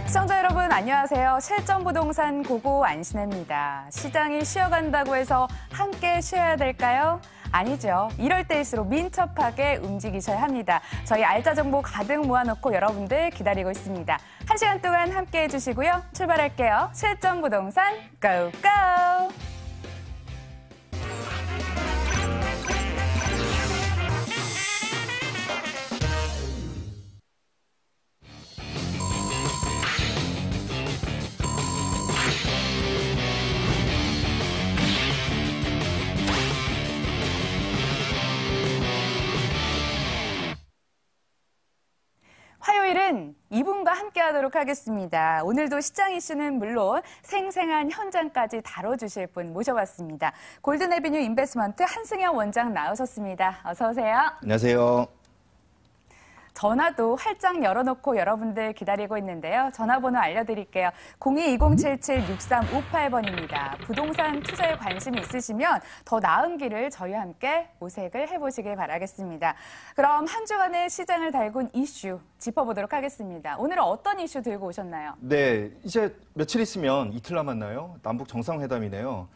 시청자 여러분 안녕하세요. 실전부동산 고고 안신혜입니다. 시장이 쉬어간다고 해서 함께 쉬어야 될까요? 아니죠. 이럴 때일수록 민첩하게 움직이셔야 합니다. 저희 알짜 정보 가득 모아놓고 여러분들 기다리고 있습니다. 1시간 동안 함께해 주시고요. 출발할게요. 실전부동산 고고! 화요일은 이분과 함께하도록 하겠습니다. 오늘도 시장 이슈는 물론 생생한 현장까지 다뤄주실 분 모셔봤습니다. 골든에비뉴 인베스트먼트 한승현 원장 나오셨습니다. 어서 오세요. 안녕하세요. 전화도 활짝 열어놓고 여러분들 기다리고 있는데요. 전화번호 알려드릴게요. 022077-6358번입니다. 부동산 투자에 관심이 있으시면 더 나은 길을 저희와 함께 모색을 해보시길 바라겠습니다. 그럼 한 주간의 시장을 달군 이슈 짚어보도록 하겠습니다. 오늘은 어떤 이슈 들고 오셨나요? 네, 이제 며칠 있으면 이틀 남았나요? 남북 정상회담이네요.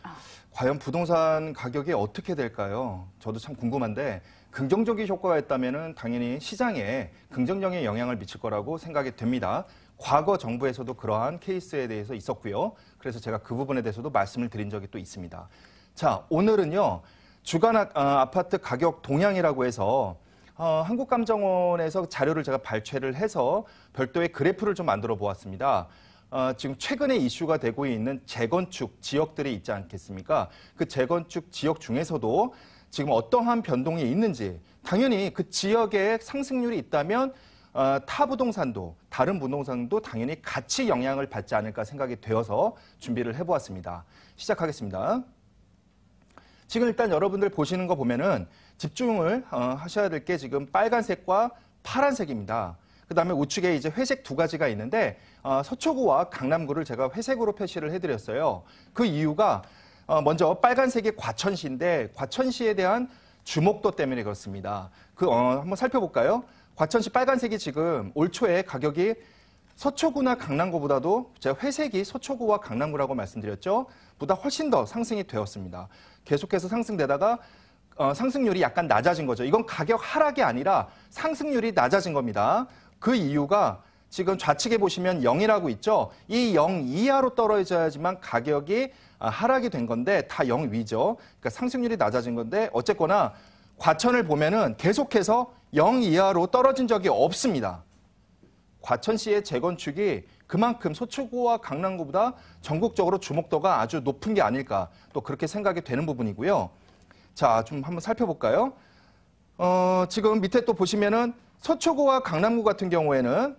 과연 부동산 가격이 어떻게 될까요? 저도 참 궁금한데 긍정적인 효과가 있다면 당연히 시장에 긍정적인 영향을 미칠 거라고 생각이 됩니다. 과거 정부에서도 그러한 케이스에 대해서 있었고요. 그래서 제가 그 부분에 대해서도 말씀을 드린 적이 또 있습니다. 자, 오늘은요. 주간 아파트 가격 동향이라고 해서 한국감정원에서 자료를 제가 발췌를 해서 별도의 그래프를 좀 만들어 보았습니다. 지금 최근에 이슈가 되고 있는 재건축 지역들이 있지 않겠습니까? 그 재건축 지역 중에서도 지금 어떠한 변동이 있는지 당연히 그 지역에 상승률이 있다면 타 부동산도 다른 부동산도 당연히 같이 영향을 받지 않을까 생각이 되어서 준비를 해보았습니다. 시작하겠습니다. 지금 일단 여러분들 보시는 거 보면은 집중을 하셔야 될 게 지금 빨간색과 파란색입니다. 그 다음에 우측에 이제 회색 두 가지가 있는데 서초구와 강남구를 제가 회색으로 표시를 해드렸어요. 그 이유가 먼저 빨간색이 과천시인데 과천시에 대한 주목도 때문에 그렇습니다. 한번 살펴볼까요? 과천시 빨간색이 지금 올 초에 가격이 서초구나 강남구보다도 제가 회색이 서초구와 강남구라고 말씀드렸죠. 보다 훨씬 더 상승이 되었습니다. 계속해서 상승되다가 상승률이 약간 낮아진 거죠. 이건 가격 하락이 아니라 상승률이 낮아진 겁니다. 그 이유가 지금 좌측에 보시면 0이라고 있죠. 이 0 이하로 떨어져야지만 가격이 하락이 된 건데 다 0 위죠. 그러니까 상승률이 낮아진 건데 어쨌거나 과천을 보면은 계속해서 0 이하로 떨어진 적이 없습니다. 과천시의 재건축이 그만큼 서초구와 강남구보다 전국적으로 주목도가 아주 높은 게 아닐까 또 그렇게 생각이 되는 부분이고요. 자, 좀 한번 살펴볼까요? 지금 밑에 또 보시면은 서초구와 강남구 같은 경우에는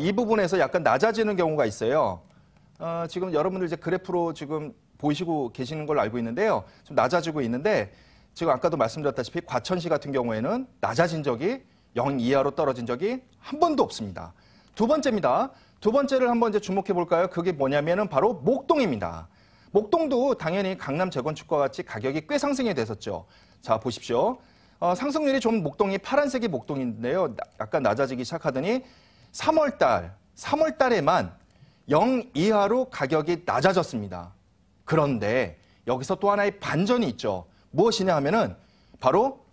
이 부분에서 약간 낮아지는 경우가 있어요. 지금 여러분들 이제 그래프로 지금 보시고 계시는 걸로 알고 있는데요. 좀 낮아지고 있는데 지금 아까도 말씀드렸다시피 과천시 같은 경우에는 낮아진 적이 0 이하로 떨어진 적이 한 번도 없습니다. 두 번째입니다. 두 번째를 한번 이제 주목해 볼까요? 그게 뭐냐면은 바로 목동입니다. 목동도 당연히 강남 재건축과 같이 가격이 꽤 상승이 됐었죠. 자, 보십시오. 상승률이 좀 목동이 파란색이 목동인데요. 약간 낮아지기 시작하더니 3월 달에만 0 이하로 가격이 낮아졌습니다. 그런데 여기서 또 하나의 반전이 있죠. 무엇이냐 하면은 바로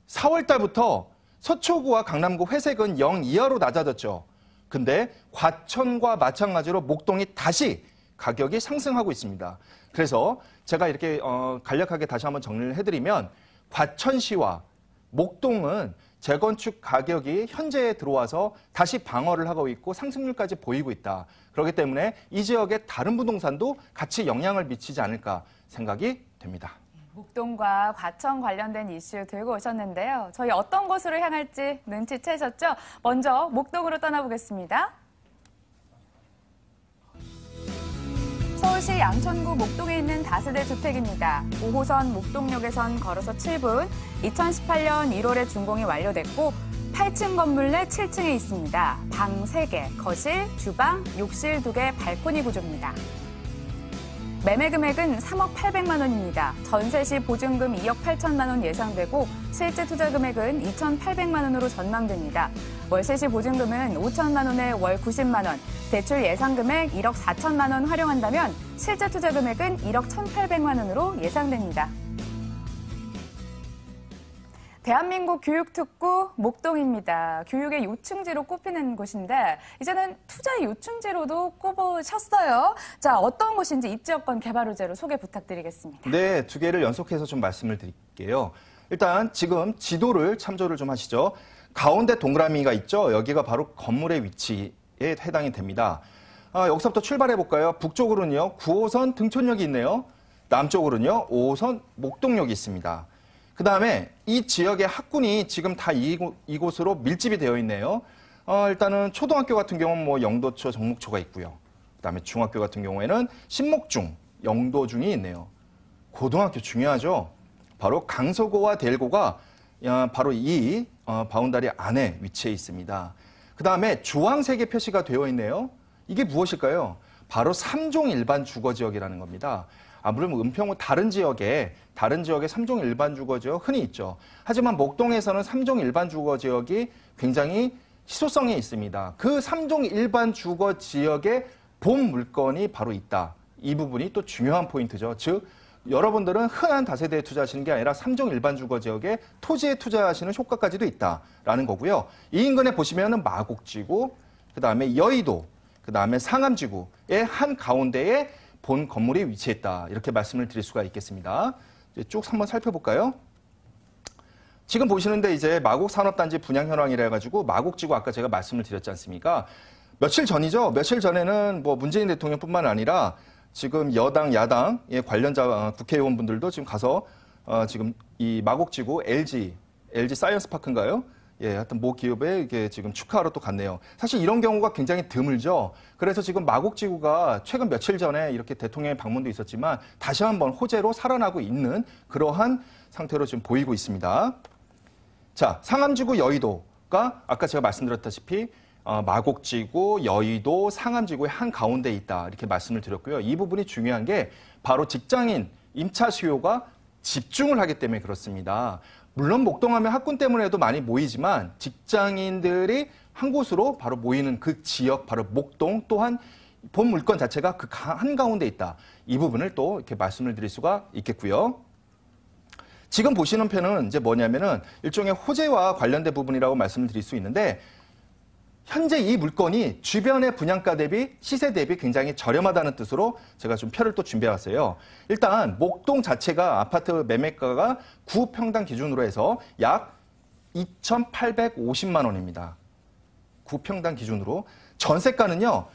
4월 달부터 서초구와 강남구 회색은 0 이하로 낮아졌죠. 근데 과천과 마찬가지로 목동이 다시 가격이 상승하고 있습니다. 그래서 제가 이렇게 간략하게 다시 한번 정리를 해드리면 과천시와 목동은 재건축 가격이 현재에 들어와서 다시 방어를 하고 있고 상승률까지 보이고 있다. 그렇기 때문에 이 지역의 다른 부동산도 같이 영향을 미치지 않을까 생각이 됩니다. 목동과 과천 관련된 이슈 들고 오셨는데요. 저희 어떤 곳으로 향할지 눈치채셨죠? 먼저 목동으로 떠나보겠습니다. 서울시 양천구 목동에 있는 다세대 주택입니다. 5호선 목동역에선 걸어서 7분, 2018년 1월에 준공이 완료됐고 8층 건물 내 7층에 있습니다. 방 3개, 거실, 주방, 욕실 2개, 발코니 구조입니다. 매매 금액은 3억 800만 원입니다. 전세 시 보증금 2억 8천만 원 예상되고 실제 투자 금액은 2,800만 원으로 전망됩니다. 월 세시 보증금은 5천만 원에 월 90만 원, 대출 예상 금액 1억 4천만 원 활용한다면 실제 투자 금액은 1억 1,800만 원으로 예상됩니다. 대한민국 교육특구 목동입니다. 교육의 요충지로 꼽히는 곳인데 이제는 투자의 요충지로도 꼽으셨어요. 자, 어떤 곳인지 입지여건 개발 호재로 소개 부탁드리겠습니다. 네, 두 개를 연속해서 좀 말씀을 드릴게요. 일단 지금 지도를 참조를 좀 하시죠. 가운데 동그라미가 있죠. 여기가 바로 건물의 위치에 해당이 됩니다. 여기서부터 출발해 볼까요? 북쪽으로는요, 9호선 등촌역이 있네요. 남쪽으로는요, 5호선 목동역이 있습니다. 그 다음에 이 지역의 학군이 지금 다 이곳으로 밀집이 되어 있네요. 일단은 초등학교 같은 경우는 뭐 영도초, 정목초가 있고요. 그 다음에 중학교 같은 경우에는 신목중, 영도중이 있네요. 고등학교 중요하죠. 바로 강서고와 대일고가 바로 이 바운다리 안에 위치해 있습니다. 그 다음에 주황색의 표시가 되어 있네요. 이게 무엇일까요? 바로 3종 일반 주거지역이라는 겁니다. 물론 은평구 다른 지역에 3종 일반 주거지역 흔히 있죠. 하지만 목동에서는 3종 일반 주거지역이 굉장히 희소성이 있습니다. 그 3종 일반 주거지역의 본 물건이 바로 있다. 이 부분이 또 중요한 포인트죠. 즉 여러분들은 흔한 다세대에 투자하시는 게 아니라 3종 일반 주거지역의 토지에 투자하시는 효과까지도 있다라는 거고요. 이 인근에 보시면은 마곡지구, 그다음에 여의도, 그다음에 상암지구의 한 가운데에 본 건물이 위치했다. 이렇게 말씀을 드릴 수가 있겠습니다. 이제 쭉 한번 살펴볼까요? 지금 보시는데 이제 마곡 산업단지 분양 현황이라 해가지고 마곡지구 아까 제가 말씀을 드렸지 않습니까? 며칠 전이죠. 며칠 전에는 뭐 문재인 대통령뿐만 아니라 지금 여당, 야당의 관련자 국회의원분들도 지금 가서 지금 이 마곡지구 LG 사이언스 파크인가요? 예, 하여튼 모 기업에 이게 지금 축하하러 또 갔네요. 사실 이런 경우가 굉장히 드물죠. 그래서 지금 마곡지구가 최근 며칠 전에 이렇게 대통령의 방문도 있었지만 다시 한번 호재로 살아나고 있는 그러한 상태로 지금 보이고 있습니다. 자, 상암지구 여의도가 아까 제가 말씀드렸다시피 마곡지구, 여의도, 상암지구의 한 가운데에 있다. 이렇게 말씀을 드렸고요. 이 부분이 중요한 게 바로 직장인 임차 수요가 집중을 하기 때문에 그렇습니다. 물론 목동하면 학군 때문에도 많이 모이지만 직장인들이 한 곳으로 바로 모이는 그 지역, 바로 목동 또한 본 물건 자체가 그 한가운데 있다. 이 부분을 또 이렇게 말씀을 드릴 수가 있겠고요. 지금 보시는 편은 이제 뭐냐면은 일종의 호재와 관련된 부분이라고 말씀을 드릴 수 있는데 현재 이 물건이 주변의 분양가 대비 시세 대비 굉장히 저렴하다는 뜻으로 제가 좀 표를 또 준비해 왔어요. 일단 목동 자체가 아파트 매매가가 9평당 기준으로 해서 약 2,850만 원입니다. 9평당 기준으로. 전세가는요.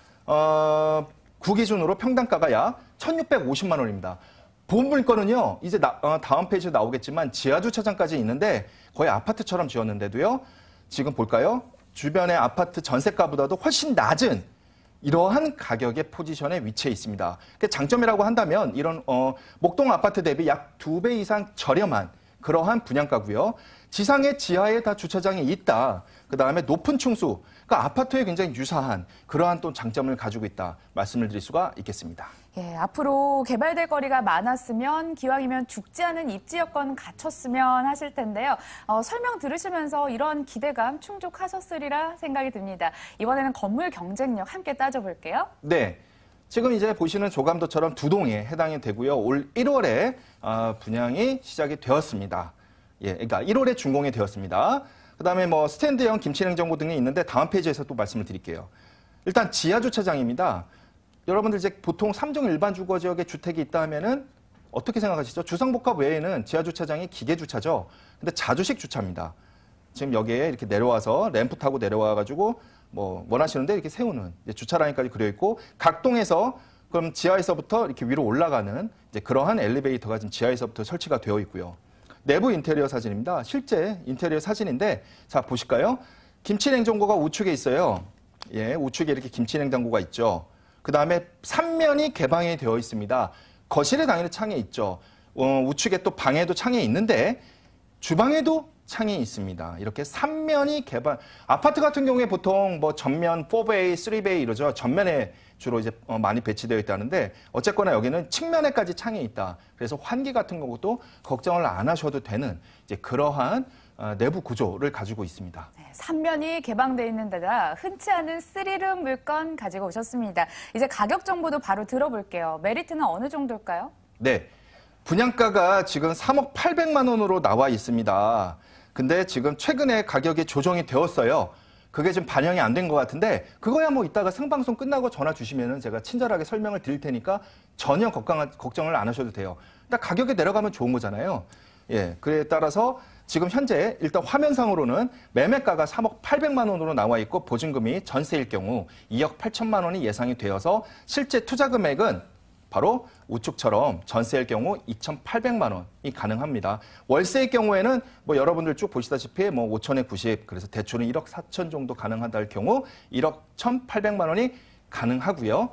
9 기준으로 평당가가 약 1,650만 원입니다. 본 물건은요. 이제 다음 페이지에 나오겠지만 지하주차장까지 있는데 거의 아파트처럼 지었는데도요. 지금 볼까요? 주변의 아파트 전세가보다도 훨씬 낮은 이러한 가격의 포지션에 위치해 있습니다. 장점이라고 한다면 이런 목동 아파트 대비 약 2배 이상 저렴한 그러한 분양가고요. 지상에 지하에 다 주차장이 있다. 그다음에 높은 층수, 그러니까 아파트에 굉장히 유사한 그러한 또 장점을 가지고 있다. 말씀을 드릴 수가 있겠습니다. 예, 앞으로 개발될 거리가 많았으면 기왕이면 죽지 않은 입지 여건 갖췄으면 하실 텐데요. 설명 들으시면서 이런 기대감 충족하셨으리라 생각이 듭니다. 이번에는 건물 경쟁력 함께 따져볼게요. 네. 지금 이제 보시는 조감도처럼 두 동에 해당이 되고요. 올 1월에 분양이 시작이 되었습니다. 예, 그러니까 1월에 준공이 되었습니다. 그다음에 뭐 스탠드형 김치냉장고 등이 있는데 다음 페이지에서 또 말씀을 드릴게요. 일단 지하 주차장입니다. 여러분들 이제 보통 3종 일반 주거 지역에 주택이 있다 하면은 어떻게 생각하시죠? 주상복합 외에는 지하 주차장이 기계 주차죠. 근데 자주식 주차입니다. 지금 여기에 이렇게 내려와서 램프 타고 내려와 가지고 뭐 원하시는데 이렇게 세우는 주차 라인까지 그려 있고 각 동에서 그럼 지하에서부터 이렇게 위로 올라가는 이제 그러한 엘리베이터가 지금 지하에서부터 설치가 되어 있고요. 내부 인테리어 사진입니다. 실제 인테리어 사진인데 자 보실까요? 김치냉장고가 우측에 있어요. 예, 우측에 이렇게 김치냉장고가 있죠. 그 다음에 3면이 개방이 되어 있습니다. 거실에 당연히 창이 있죠. 우측에 또 방에도 창이 있는데 주방에도 창이 있습니다. 이렇게 3면이 개방. 아파트 같은 경우에 보통 뭐 전면 4베이, 3베이 이러죠. 전면에 주로 이제 많이 배치되어 있다는데 어쨌거나 여기는 측면에까지 창이 있다. 그래서 환기 같은 것도 걱정을 안 하셔도 되는 이제 그러한 내부 구조를 가지고 있습니다. 네, 3면이 개방돼 있는 데다 흔치 않은 스리룸 물건 가지고 오셨습니다. 이제 가격 정보도 바로 들어볼게요. 메리트는 어느 정도일까요? 네, 분양가가 지금 3억 800만 원으로 나와 있습니다. 근데 지금 최근에 가격이 조정이 되었어요. 그게 지금 반영이 안 된 것 같은데 그거야 뭐 이따가 생방송 끝나고 전화 주시면은 제가 친절하게 설명을 드릴 테니까 전혀 걱정을 안 하셔도 돼요. 일단 가격이 내려가면 좋은 거잖아요. 예, 그에 따라서 지금 현재 일단 화면상으로는 매매가가 3억 800만 원으로 나와 있고 보증금이 전세일 경우 2억 8천만 원이 예상이 되어서 실제 투자 금액은 바로 우측처럼 전세일 경우 2,800만 원이 가능합니다. 월세일 경우에는 뭐 여러분들 쭉 보시다시피 뭐 5천에 90, 그래서 대출은 1억 4천 정도 가능하다 할 경우 1억 1,800만 원이 가능하고요.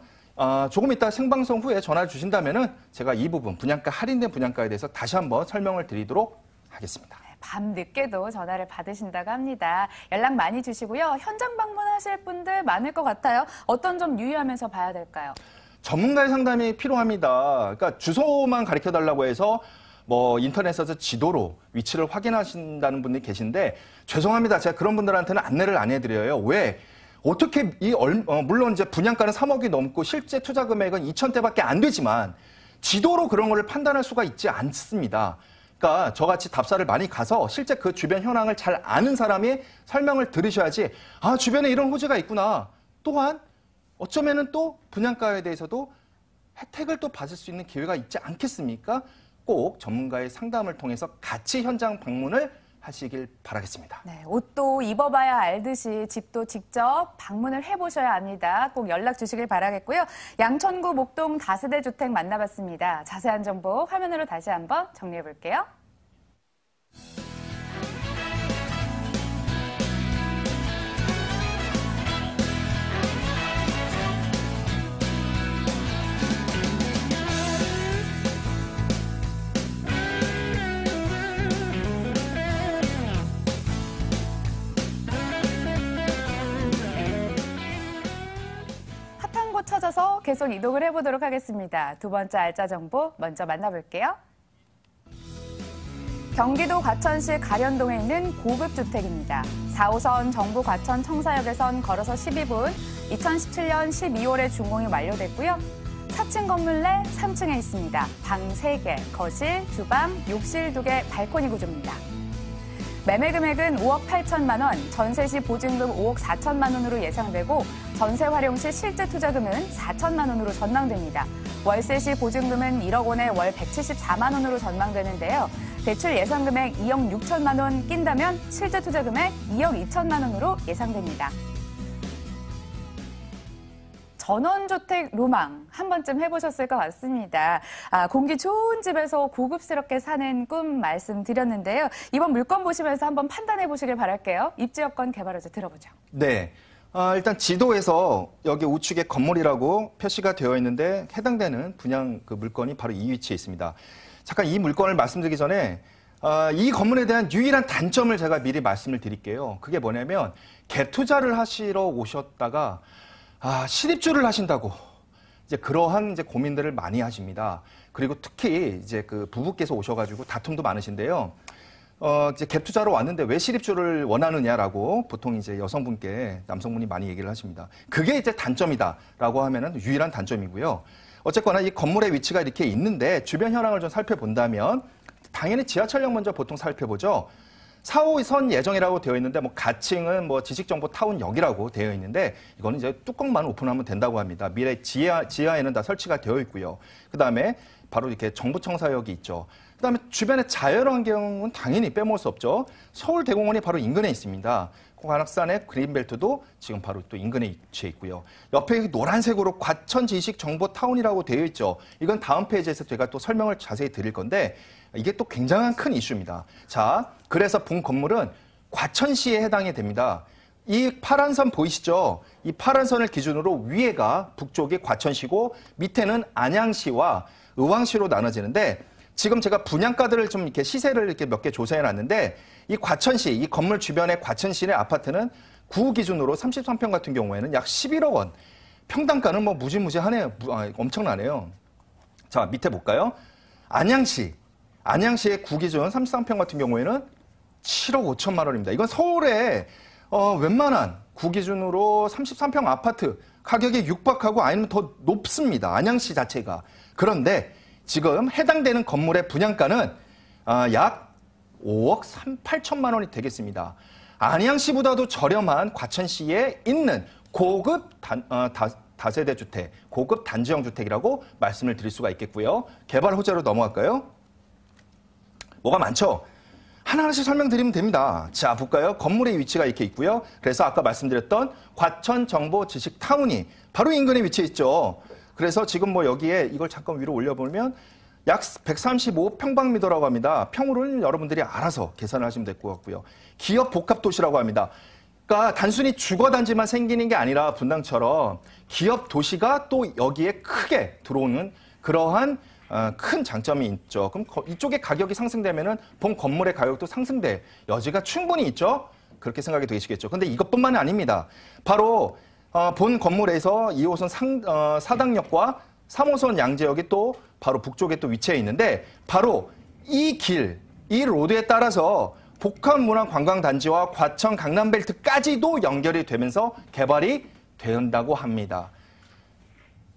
조금 이따 생방송 후에 전화 주신다면은 제가 이 부분 분양가 할인된 분양가에 대해서 다시 한번 설명을 드리도록 하겠습니다. 밤 늦게도 전화를 받으신다고 합니다. 연락 많이 주시고요. 현장 방문하실 분들 많을 것 같아요. 어떤 점 유의하면서 봐야 될까요? 전문가의 상담이 필요합니다. 그러니까 주소만 가르쳐 달라고 해서 뭐 인터넷에서 지도로 위치를 확인하신다는 분들이 계신데 죄송합니다. 제가 그런 분들한테는 안내를 안 해드려요. 왜? 어떻게 물론 이제 분양가는 3억이 넘고 실제 투자 금액은 2천대밖에 안 되지만 지도로 그런 거를 판단할 수가 있지 않습니다. 그러니까 저같이 답사를 많이 가서 실제 그 주변 현황을 잘 아는 사람이 설명을 들으셔야지 아 주변에 이런 호재가 있구나. 또한 어쩌면은 또 분양가에 대해서도 혜택을 또 받을 수 있는 기회가 있지 않겠습니까? 꼭 전문가의 상담을 통해서 같이 현장 방문을 하시길 바라겠습니다. 네, 옷도 입어봐야 알듯이 집도 직접 방문을 해보셔야 합니다. 꼭 연락 주시길 바라겠고요. 양천구 목동 다세대 주택 만나봤습니다. 자세한 정보 화면으로 다시 한번 정리해 볼게요. 찾아서 계속 이동을 해보도록 하겠습니다. 두 번째 알짜 정보 먼저 만나볼게요. 경기도 과천시 가련동에 있는 고급 주택입니다. 4호선 정부 과천 청사역에선 걸어서 12분, 2017년 12월에 준공이 완료됐고요. 4층 건물 내 3층에 있습니다. 방 3개, 거실, 주방, 욕실 2개, 발코니 구조입니다. 매매 금액은 5억 8천만 원, 전세 시 보증금 5억 4천만 원으로 예상되고 전세 활용 시 실제 투자금은 4천만 원으로 전망됩니다. 월세 시 보증금은 1억 원에 월 174만 원으로 전망되는데요. 대출 예상 금액 2억 6천만 원 낀다면 실제 투자 금액 2억 2천만 원으로 예상됩니다. 전원주택 로망 한 번쯤 해보셨을 것 같습니다. 공기 좋은 집에서 고급스럽게 사는 꿈 말씀드렸는데요. 이번 물건 보시면서 한번 판단해 보시길 바랄게요. 입지 여건 개발호재 들어보죠. 네. 일단 지도에서 여기 우측에 건물이라고 표시가 되어 있는데 해당되는 분양 그 물건이 바로 이 위치에 있습니다. 잠깐 이 물건을 말씀드리기 전에 이 건물에 대한 유일한 단점을 제가 미리 말씀을 드릴게요. 그게 뭐냐면 갭 투자를 하시러 오셨다가 실입주를 하신다고 이제 그러한 이제 고민들을 많이 하십니다. 그리고 특히 이제 그 부부께서 오셔가지고 다툼도 많으신데요. 이제 갭 투자로 왔는데 왜 실입주를 원하느냐라고 보통 이제 여성분께 남성분이 많이 얘기를 하십니다. 그게 이제 단점이다라고 하면은 유일한 단점이고요. 어쨌거나 이 건물의 위치가 이렇게 있는데 주변 현황을 좀 살펴본다면 당연히 지하철역 먼저 보통 살펴보죠. 4호선 예정이라고 되어 있는데 뭐 가칭은 뭐 지식정보타운역이라고 되어 있는데 이거는 이제 뚜껑만 오픈하면 된다고 합니다. 미래 지하에는 다 설치가 되어 있고요. 그다음에 바로 이렇게 정부청사역이 있죠. 그다음에 주변의 자연환경은 당연히 빼먹을 수 없죠. 서울대공원이 바로 인근에 있습니다. 관악산의 그린벨트도 지금 바로 또 인근에 위치해 있고요. 옆에 노란색으로 과천지식정보타운이라고 되어 있죠. 이건 다음 페이지에서 제가 또 설명을 자세히 드릴 건데 이게 또 굉장한 큰 이슈입니다. 자, 그래서 본 건물은 과천시에 해당이 됩니다. 이 파란 선 보이시죠? 이 파란 선을 기준으로 위에가 북쪽이 과천시고 밑에는 안양시와 의왕시로 나눠지는데 지금 제가 분양가들을 좀 이렇게 시세를 이렇게 몇 개 조사해 놨는데 이 과천시, 이 건물 주변의 과천시 내 아파트는 구후 기준으로 33평 같은 경우에는 약 11억 원. 평당가는 뭐 무지무지하네요. 엄청나네요. 자, 밑에 볼까요? 안양시의 구 기준 33평 같은 경우에는 7억 5천만 원입니다. 이건 서울의 웬만한 구 기준으로 33평 아파트 가격에 육박하고 아니면 더 높습니다. 안양시 자체가. 그런데 지금 해당되는 건물의 분양가는 약 5억 8천만 원이 되겠습니다. 안양시보다도 저렴한 과천시에 있는 고급 다세대 주택, 고급 단지형 주택이라고 말씀을 드릴 수가 있겠고요. 개발 호재로 넘어갈까요? 뭐가 많죠? 하나하나씩 설명드리면 됩니다. 자, 볼까요? 건물의 위치가 이렇게 있고요. 그래서 아까 말씀드렸던 과천정보지식타운이 바로 인근에 위치해 있죠. 그래서 지금 뭐 여기에 이걸 잠깐 위로 올려보면 약 135평방미터라고 합니다. 평으로는 여러분들이 알아서 계산을 하시면 될 것 같고요. 기업 복합도시라고 합니다. 그러니까 단순히 주거단지만 생기는 게 아니라 분당처럼 기업 도시가 또 여기에 크게 들어오는 그러한 큰 장점이 있죠. 그럼 이쪽에 가격이 상승되면은 본 건물의 가격도 상승될 여지가 충분히 있죠. 그렇게 생각이 되시겠죠. 근데 이것뿐만이 아닙니다. 바로 본 건물에서 2호선 사당역과 3호선 양재역이 또 바로 북쪽에 또 위치해 있는데 바로 이 로드에 따라서 복합문화관광단지와 과천 강남벨트까지도 연결이 되면서 개발이 된다고 합니다.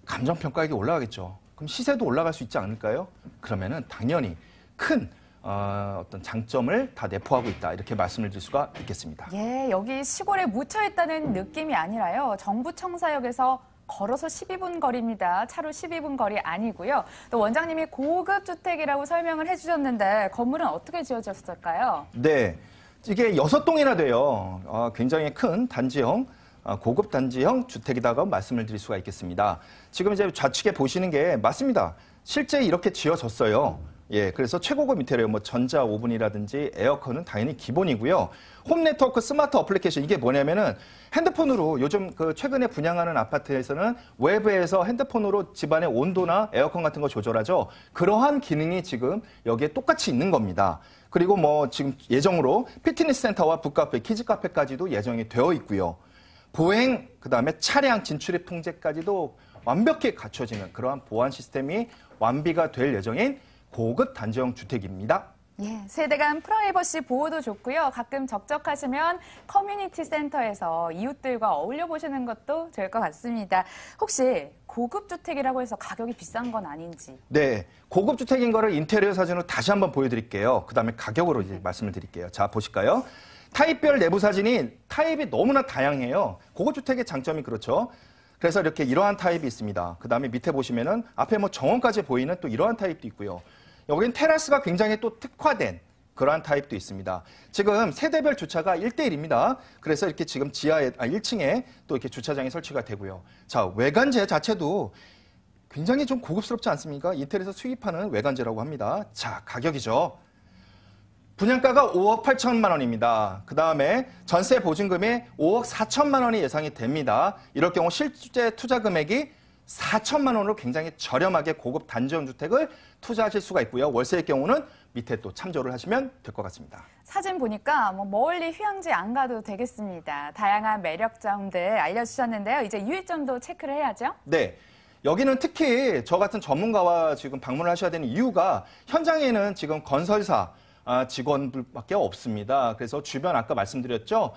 감정평가액이 올라가겠죠. 그럼 시세도 올라갈 수 있지 않을까요? 그러면은 당연히 큰 어떤 장점을 다 내포하고 있다. 이렇게 말씀을 드릴 수가 있겠습니다. 예, 여기 시골에 묻혀있다는 느낌이 아니라요. 정부청사역에서 걸어서 12분 거리입니다. 차로 12분 거리 아니고요. 또 원장님이 고급 주택이라고 설명을 해주셨는데 건물은 어떻게 지어졌을까요? 네, 이게 6동이나 돼요. 굉장히 큰 단지형, 고급 단지형 주택이다가 말씀을 드릴 수가 있겠습니다. 지금 이제 좌측에 보시는 게 맞습니다. 실제 이렇게 지어졌어요. 예, 그래서 최고급 인테리어, 뭐 전자 오븐이라든지 에어컨은 당연히 기본이고요. 홈 네트워크 스마트 어플리케이션 이게 뭐냐면은 핸드폰으로 요즘 그 최근에 분양하는 아파트에서는 외부에서 핸드폰으로 집안의 온도나 에어컨 같은 거 조절하죠. 그러한 기능이 지금 여기에 똑같이 있는 겁니다. 그리고 뭐 지금 예정으로 피트니스 센터와 북카페, 키즈 카페까지도 예정이 되어 있고요. 보행, 그다음에 차량 진출입 통제까지도 완벽히 갖춰지는 그러한 보안 시스템이 완비가 될 예정인 고급 단지형 주택입니다. 예, 세대 간 프라이버시 보호도 좋고요. 가끔 적적하시면 커뮤니티 센터에서 이웃들과 어울려 보시는 것도 좋을 것 같습니다. 혹시 고급 주택이라고 해서 가격이 비싼 건 아닌지? 네, 고급 주택인 거를 인테리어 사진으로 다시 한번 보여드릴게요. 그다음에 가격으로 이제 말씀을 드릴게요. 자, 보실까요? 타입별 내부 사진이 타입이 너무나 다양해요. 고급 주택의 장점이 그렇죠. 그래서 이렇게 이러한 타입이 있습니다. 그다음에 밑에 보시면은 앞에 뭐 정원까지 보이는 또 이러한 타입도 있고요. 여기는 테라스가 굉장히 또 특화된 그러한 타입도 있습니다. 지금 세대별 주차가 1대1입니다. 그래서 이렇게 지금 지하에 1층에 또 이렇게 주차장이 설치가 되고요. 자, 외관재 자체도 굉장히 좀 고급스럽지 않습니까? 이태리에서 수입하는 외관재라고 합니다. 자, 가격이죠. 분양가가 5억 8천만 원입니다. 그 다음에 전세 보증금이 5억 4천만 원이 예상이 됩니다. 이럴 경우 실제 투자 금액이 4천만 원으로 굉장히 저렴하게 고급 단지형 주택을 투자하실 수가 있고요. 월세의 경우는 밑에 또 참조를 하시면 될 것 같습니다. 사진 보니까 뭐 멀리 휴양지 안 가도 되겠습니다. 다양한 매력점들 알려주셨는데요. 이제 유의점도 체크를 해야죠. 네. 여기는 특히 저 같은 전문가와 지금 방문을 하셔야 되는 이유가 현장에는 지금 건설사 직원들밖에 없습니다. 그래서 주변 아까 말씀드렸죠.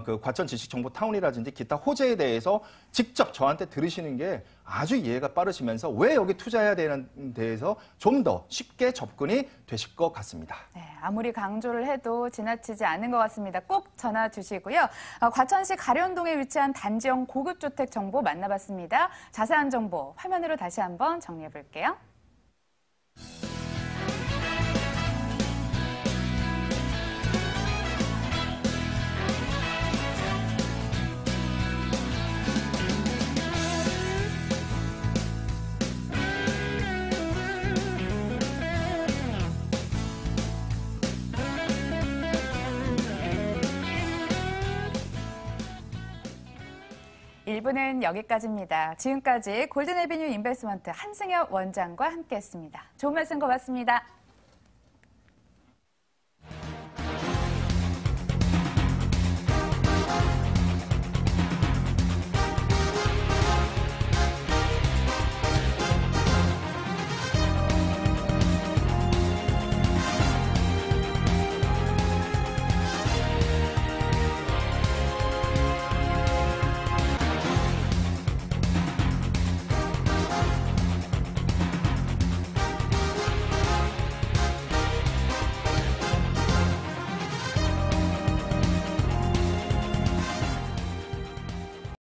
그 과천지식정보타운이라든지 기타 호재에 대해서 직접 저한테 들으시는 게 아주 이해가 빠르시면서 왜 여기 투자해야 되는 데에서 좀 더 쉽게 접근이 되실 것 같습니다. 네, 아무리 강조를 해도 지나치지 않은 것 같습니다. 꼭 전화 주시고요. 과천시 가련동에 위치한 단지형 고급주택 정보 만나봤습니다. 자세한 정보 화면으로 다시 한번 정리해 볼게요. 일부는 여기까지입니다. 지금까지 골든에비뉴 인베스트먼트 한승엽 원장과 함께했습니다. 좋은 말씀 고맙습니다.